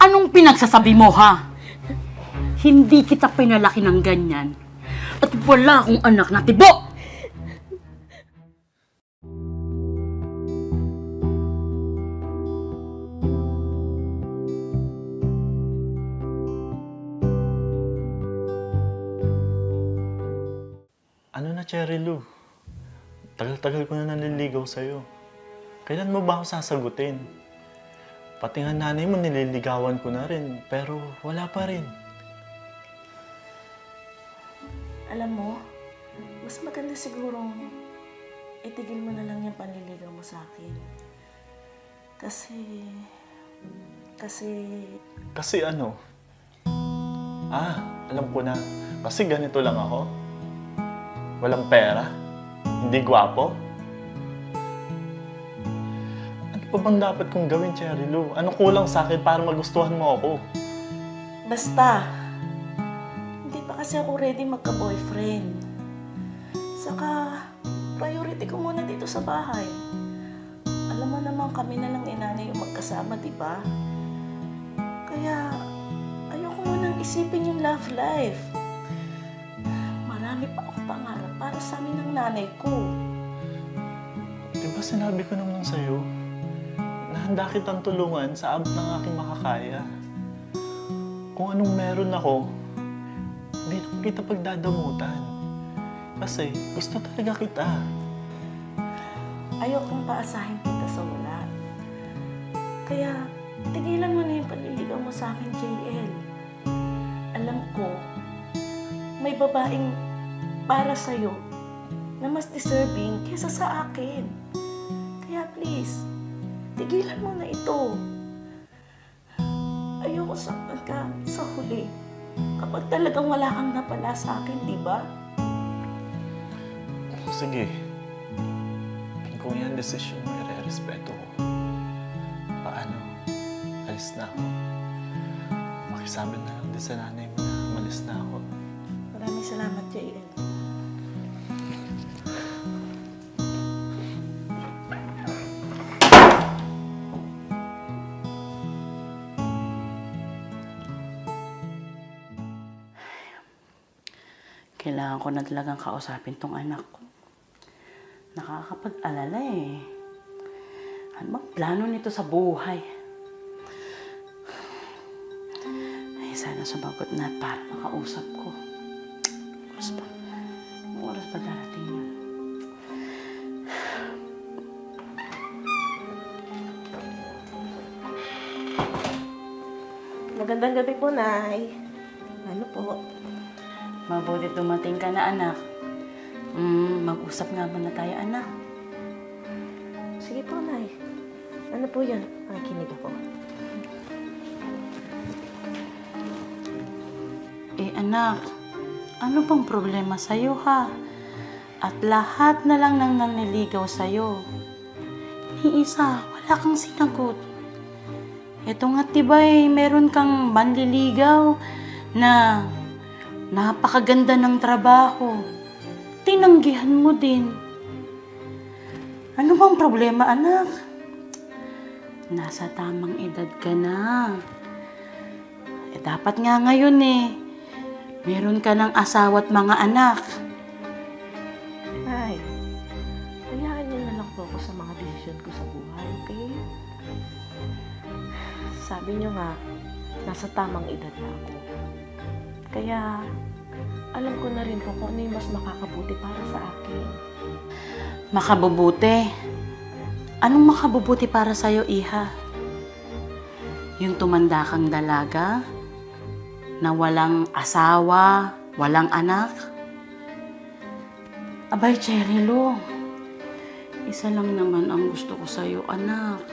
Anong pinagsasabi mo, ha? Hindi kita pinalaki ng ganyan. At wala akong anak na tibo! Ano na, Cherry Lou? Tagal-tagal ko na naliligaw sa'yo. Kailan mo ba ako sasagutin? Pati nga nanay mo nililigawan ko na rin, pero wala pa rin. Alam mo, mas maganda sigurong itigil mo na lang yung panliligaw mo sa akin. Kasi ano? Alam ko na. Kasi ganito lang ako. Walang pera. Hindi gwapo. Ano pa bang dapat kong gawin, Cherry Lou? Ano kulang sa akin para magustuhan mo ako? Basta, hindi pa kasi ako ready magka-boyfriend. Saka, priority ko muna dito sa bahay. Alam mo naman kami na lang inanay yung magkasama, di ba? Kaya, ayoko munang isipin yung love life. Marami pa akong pangarap para sa amin ng nanay ko. Di ba sinabi ko naman sa'yo na handa kitang tulungan sa abot ng aking makakaya? Kung anong meron ako, hindi naman kita pagdadamutan. Kasi gusto talaga kita. Ayokong paasahin kita sa wala. Kaya, tigilan mo na yung panliligaw mo sa akin, JL. Alam ko, may babaeng para sa'yo na mas deserving kesa sa akin. Kaya please, tigilan mo na ito. Ayoko saktan ka sa huli. Kapag talagang wala kang napala sa akin, di ba? Sige. Kung yan desisyon mo, i-respeto ko. Paano? Alis na ako. Makisabi na lang din sa nanay mo na umalis na ako. Maraming salamat, JL. Kailangan ko na talagang kausapin tong anak ko. Nakakapag-alala eh. Ano bang plano nito sa buhay? Ay, sana sumagot na para makausap ko. Oras pa. Anong oras pa darating yun? Magandang gabi po, Nay. Ano po? Mabuti dumating ka na, anak. Mag-usap nga muna tayo, anak. Sige po, Nay. Ano po yan? Nakikinig ako. Anak, ano bang problema sa'yo, ha? At lahat na lang nang naniligaw sa'yo. Ni isa, wala kang sinagot. Eto nga, tibay, meron kang manliligaw na napakaganda ng trabaho. Tinanggihan mo din. Ano bang problema, anak? Nasa tamang edad ka na. Dapat nga ngayon meron ka ng asawa at mga anak. Nay, hayaan niyo na lang po ako sa mga desisyon ko sa buhay, okay? Sabi niyo nga, nasa tamang edad na ako. Kaya, alam ko na rin po kung ano yung mas makakabuti para sa akin. Makabubuti? Anong makabubuti para sa'yo, iha? Yung tumanda kang dalaga? Na walang asawa, walang anak? Abay, Cherry Lou, isa lang naman ang gusto ko sa'yo, anak.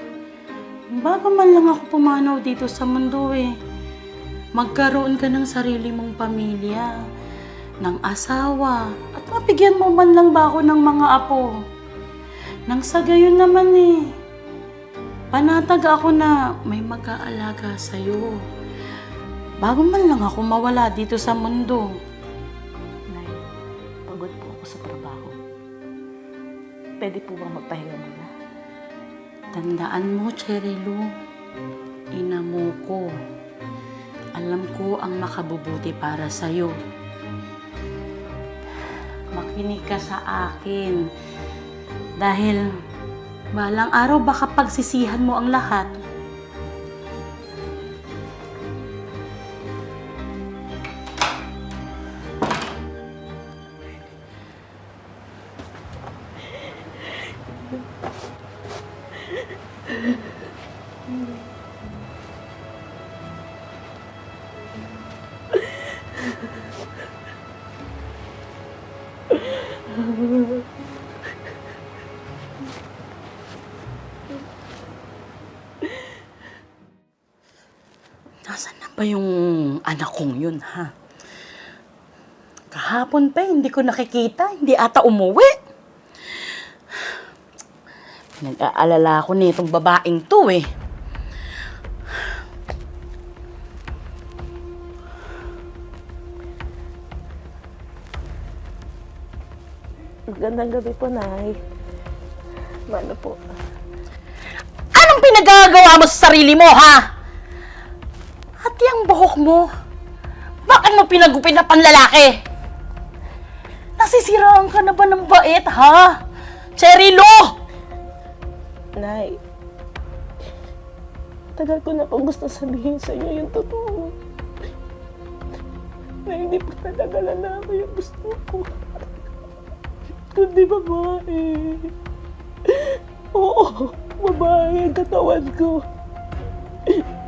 Bago man lang ako pumanaw dito sa mundo magkaroon ka ng sarili mong pamilya, ng asawa, at mabigyan mo man lang ba ako ng mga apo. Nang sa gayon naman panatag ako na may mag-aalaga sa'yo. Bago man lang ako mawala dito sa mundo. Nay, pagod po ako sa trabaho. Pwede po bang magpahinga muna? Tandaan mo, Cherry Lou, ina mo ko. Alam ko ang makabubuti para sa'yo. Makinig ka sa akin. Dahil balang araw baka pagsisihan mo ang lahat. Nasaan na ba yung anak kong yun, ha? Kahapon pa, hindi ko nakikita. Hindi ata umuwi. Nag-aalala ako nitong babaeng to, eh. Magandang gabi po, Nay. Mano po? Anong pinagagawa mo sa sarili mo, ha? At yung buhok mo, bakit mo pinagupin na panlalaki? Nasisiraan ka na ba ng bait, ha? Cherry Lou! Nay, tagal ko na pong gusto sabihin sa inyo yung totoo. Na hindi po talaga lalaki yung gusto ko. Kundi babae. Oo, babae ang katawan ko.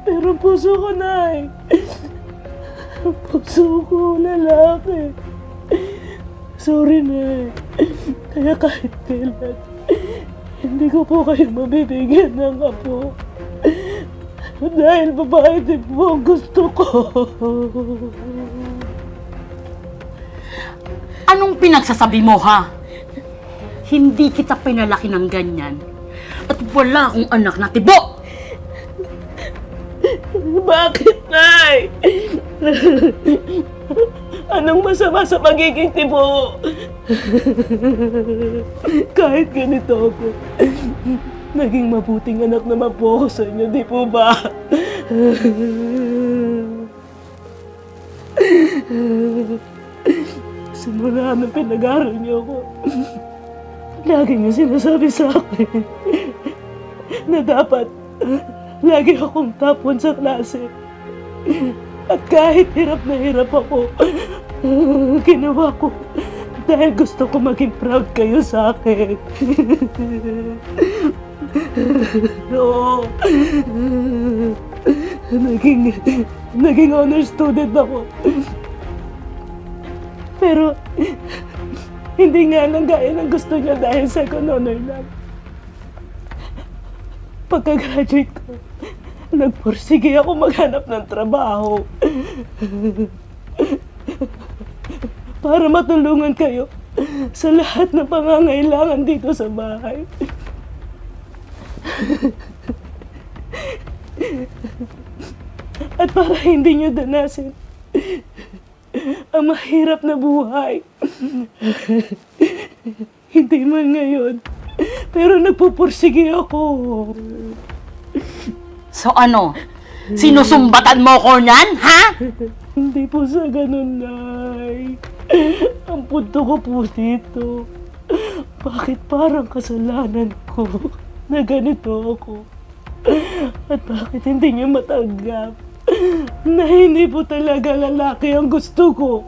Pero puso ko, Nay. Puso ko, lalaki. Sorry, Nay. Kaya kahit kailan, hindi ko po kayo mabibigyan ng apo. Dahil babae din po ang gusto ko. Anong pinagsasabi mo, ha? Hindi kita pinalaki ng ganyan. At wala akong anak na tibo! Bakit, Nay? Anong masama sa pagiging tibo? Kahit ganito ako, naging mabuting anak naman po ako sa inyo, di po ba? Simula nung pinag-aral niyo ako, lagi niyo sinasabi sa akin na dapat lagi akong top 1 sa klase. At kahit hirap na hirap ako, ginawa ko dahil gusto ko maging proud kayo sa akin. Oo. Naging honor student ako. Pero, hindi nga lang gaya ng gusto niya dahil second honor lang. Pagka-graduate ko, nagpursige ako maghanap ng trabaho. Para matulungan kayo sa lahat ng pangangailangan dito sa bahay. At para hindi nyo danasin ang mahirap na buhay. Hindi man ngayon, pero nagpupursige ako. So ano? Sinusumbatan mo ko niyan, ha? Hindi po sa ganun, Nay. Ang punto ko po dito, bakit parang kasalanan ko na ganito ako? At bakit hindi niyo matanggap na hindi po talaga lalaki ang gusto ko?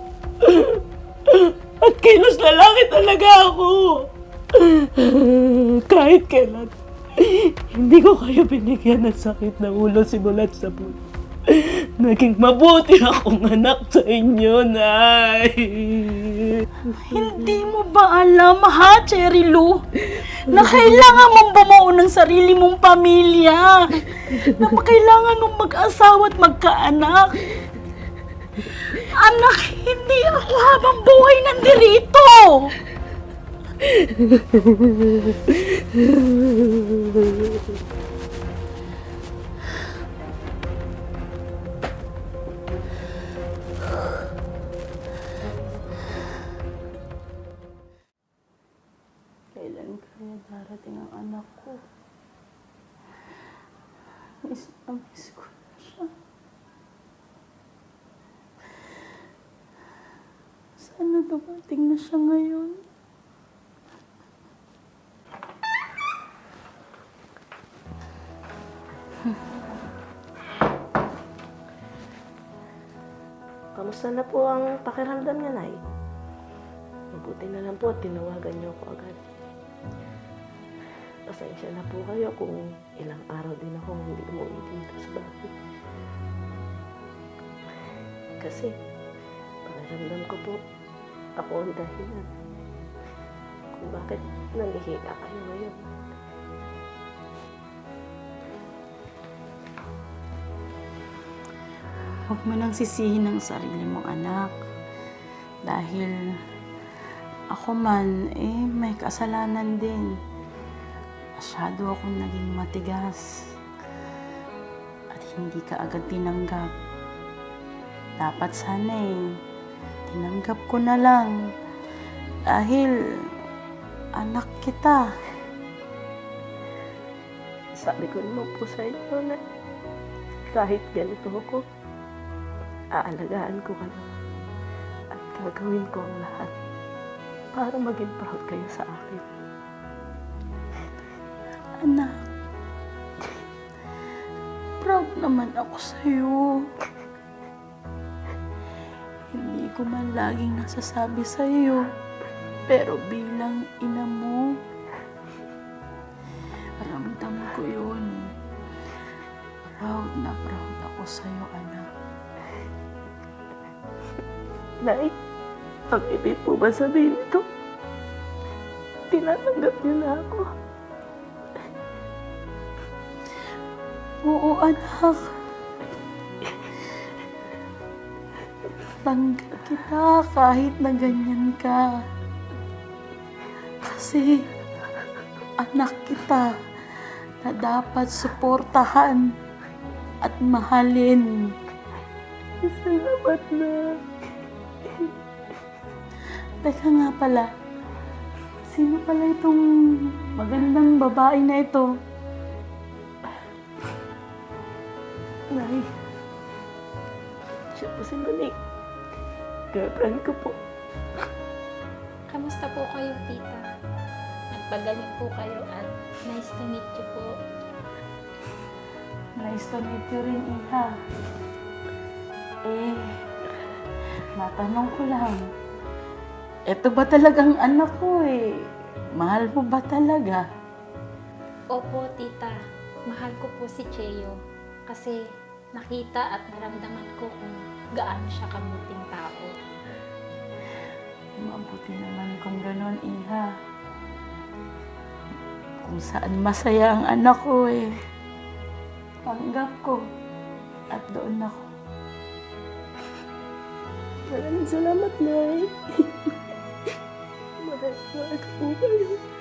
At kilos lalaki talaga ako. Kahit kailan, hindi ko kayo binigyan ng sakit na ulo simulat sa puso. Naging mabuti akong anak sa inyo, Nay. Hindi mo ba alam, ha, Cherry Lou? Na kailangan mong bumuo ng sarili mong pamilya. Na kailangan mong mag-asawa at magkaanak. Anak, hindi ako habang buhay nandirito. Kailan kaya darating ang anak ko? Miss na miss ko na siya. dumating na siya ngayon. Kamusta na po ang pakiramdam niya, Nay? Mabuti na lang po at tinawagan niyo ako agad. Pasensya na po kayo kung ilang araw din ako hindi umuwi dito sa bahay. Kasi, pakiramdam ko po, ako ang dahilan kung bakit nanghihina kayo ngayon. Huwag mo nang sisihin ang sarili mong anak. Dahil ako man, may kasalanan din. Masyado akong naging matigas. At hindi ka agad tinanggap. Dapat sana tinanggap ko na lang. Dahil anak kita. Sabi ko naman po sa inyo na kahit ganito ako, aalagaan ko kayo at gagawin ko ang lahat para maging proud kayo sa akin. Anak, proud naman ako sa'yo. Hindi ko man laging nasasabi sa'yo, pero bilang ina mo, ramdam ko yun. Proud na proud ako sa'yo, anak. Nay, ang ibig po ba sabihin ito? Tinatanggap niyo na ako. Oo, anak. Tanggap kita kahit na ganyan ka. Kasi anak kita na dapat suportahan at mahalin. Salamat na. Teka nga pala, sino pala itong magandang babae na ito? Nay, siya po si Monique. Girlfriend ko po. Kamusta po kayo, tita? Nagpagaling po kayo at nice to meet you po. Nice to meet you rin, Iha. Matanong ko lang, eto ba talagang anak ko Mahal mo ba talaga? Opo, tita. Mahal ko po si Cheo kasi nakita at naramdaman ko kung gaano siya kabuting tao. Mabuti naman kung ganon, Iha. Kung saan masaya ang anak ko Tanggap ko. At doon ako. Maraming salamat, Nay. Mahal po kayo.